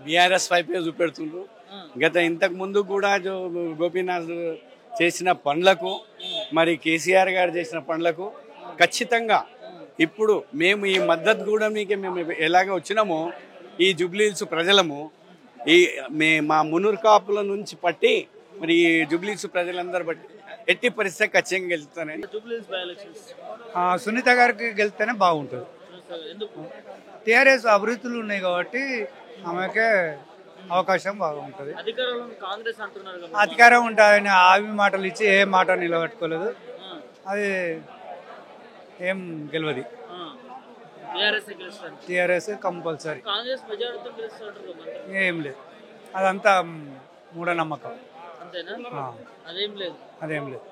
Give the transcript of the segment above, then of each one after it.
BRS వైపే చూపెడుతుండ్రు. ఇంతకు ముందు కూడా గోపీనాథ్ చేసిన పనులకు మరి కేసీఆర్ గారు చేసిన పనులకు ఖచ్చితంగా ఇప్పుడు మేము ఈ మద్దతు కూడా మేము ఎలాగ వచ్చినామో ఈ జూబ్లీహిల్స్ ప్రజలము మా మునూరు కాపుల నుంచి పట్టి మరి ఈ జూబ్లీహిల్స్ ప్రజలందరూ బట్టి ఎట్టి పరిస్థితి ఖచ్చితంగా గెలుస్తానని. సునీత గారికి గెలిస్తేనే బాగుంటుంది. టీఆర్ఎస్ అభివృద్ధులు ఉన్నాయి కాబట్టి ఆమెకే అవకాశం బాగుంటుంది. అధికారం ఉంటుందని ఆవి మాటలు ఇచ్చి ఏ మాట నిలబెట్టుకోలేదు. అది ఏం గెలవది. TRS compulsory. ఏం లేదు, అదంతా మూఢనమ్మకం. అదేం లేదు.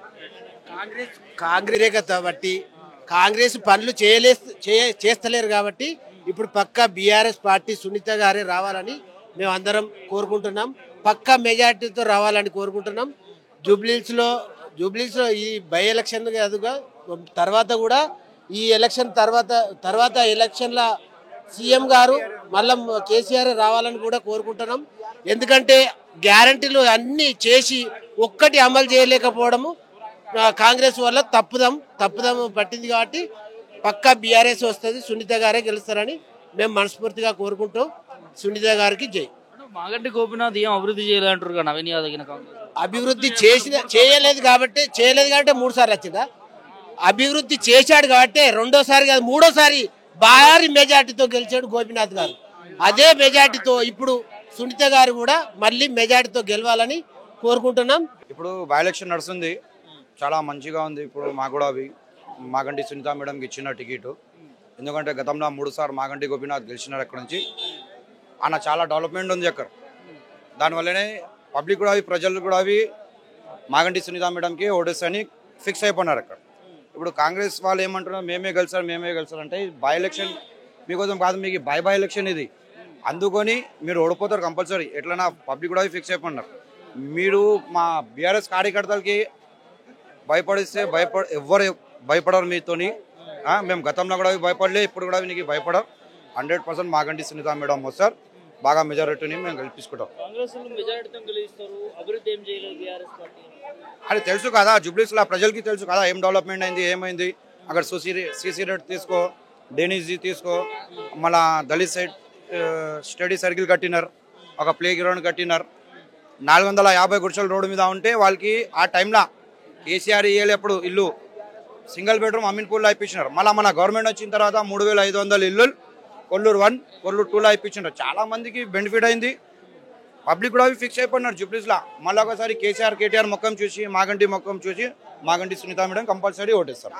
కాంగ్రెస్ కాబట్టి కాంగ్రెస్ పనులు చేస్తలేరు కాబట్టి ఇప్పుడు పక్కా బీఆర్ఎస్ పార్టీ సునీత గారే రావాలని మేము అందరం కోరుకుంటున్నాం. పక్కా మెజార్టీతో రావాలని కోరుకుంటున్నాం. జూబ్లీహిల్స్లో ఈ బై ఎలక్షన్ కాదుగా తర్వాత కూడా ఈ ఎలక్షన్ తర్వాత ఎలక్షన్ల సీఎం గారు మళ్ళీ కేసీఆర్ రావాలని కూడా కోరుకుంటున్నాం. ఎందుకంటే గ్యారంటీలు అన్నీ చేసి ఒక్కటి అమలు చేయలేకపోవడము కాంగ్రెస్ వల్ల తప్పుదం పట్టింది కాబట్టి పక్కా బీఆర్ఎస్ వస్తుంది. సునీత గారే గెలుస్తారని మేము మనస్ఫూర్తిగా కోరుకుంటాం. సునీత గారికి జై. మాగంటి గోపీనాథ్ ఏం అభివృద్ధి చేయాలంటారు కదా నవీన్ యాదవ్. అభివృద్ధి చేయలేదు కాబట్టి 3 సార్లు వచ్చిందా? అభివృద్ధి చేశాడు కాబట్టి రెండోసారి కాదు మూడోసారి భారీ మెజార్టీతో గెలిచాడు గోపీనాథ్ గారు. అదే మెజార్టీతో ఇప్పుడు సునీత గారు కూడా మళ్ళీ మెజార్టీతో గెలవాలని కోరుకుంటున్నాం. ఇప్పుడు బై ఎలక్షన్ నడుస్తుంది, చాలా మంచిగా ఉంది. ఇప్పుడు మాకు కూడా మాగంటి సునీత మేడంకి ఇచ్చిన టికెట్. ఎందుకంటే గతంలో 3 సార్లు మాగంటి గోపీనాథ్ గెలిచినారు. అక్కడ నుంచి ఆయన చాలా డెవలప్మెంట్ ఉంది అక్కడ. దానివల్లనే పబ్లిక్ కూడా ప్రజలు కూడా మాగంటి సునీత మేడంకి ఓటేస్తారని ఫిక్స్ అయిపోయినారు అక్కడ. ఇప్పుడు కాంగ్రెస్ వాళ్ళు ఏమంటున్నారు, మేమే గెలిచారు అంటే బై ఎలక్షన్ మీకోసం కాదు, మీకు బై ఎలక్షన్ ఇది. అందుకొని మీరు ఓడిపోతారు కంపల్సరీ. ఎట్లన్నా పబ్లిక్ కూడా ఫిక్స్ అయిపోయినారు. మీరు మా బీఆర్ఎస్ కార్యకర్తలకి భయపడిస్తే ఎవ్వరు భయపడరు మీతోని. మేము గతంలో కూడా భయపడలే, ఇప్పుడు కూడా నీకు భయపడరు. 100% మాగంటి సునీత మేడం వస్తారు. బాగా మెజారిటీని మేము గెలిపించుకుంటాం. అది తెలుసు కదా, జూబ్లీహిల్స్లో ప్రజలకి తెలుసు కదా ఏం డెవలప్మెంట్ అయింది, ఏమైంది. అక్కడ సీసీ రోడ్ తీసుకో, డేనిజీ తీసుకో, మళ్ళా దళిత్ సైడ్ స్టడీ సర్కిల్ కట్టినారు, ఒక ప్లే గ్రౌండ్ కట్టినారు. 450 గుడిసెల రోడ్డు మీద ఉంటే వాళ్ళకి ఆ టైంలో కేసీఆర్ ఇయ్యలేప్పుడు ఇల్లు సింగిల్ బెడ్రూమ్ అమీన్పూర్లో ఇప్పించినారు. మళ్ళీ మన గవర్నమెంట్ వచ్చిన తర్వాత 3500 ఇల్లు కొల్లూరు 1, కొల్లూరు 2లో ఇప్పించినారు. చాలా మందికి బెనిఫిట్ అయింది. పబ్లిక్ కూడా ఫిక్స్ అయిపోయినారు జూబ్లీహిల్స్లో. మళ్ళీ ఒకసారి కేసీఆర్ కేటీఆర్ ముఖం చూసి మాగంటి ముఖం చూసి మాగంటి సునీత మేడం కంపల్సరీ ఓటేస్తారు.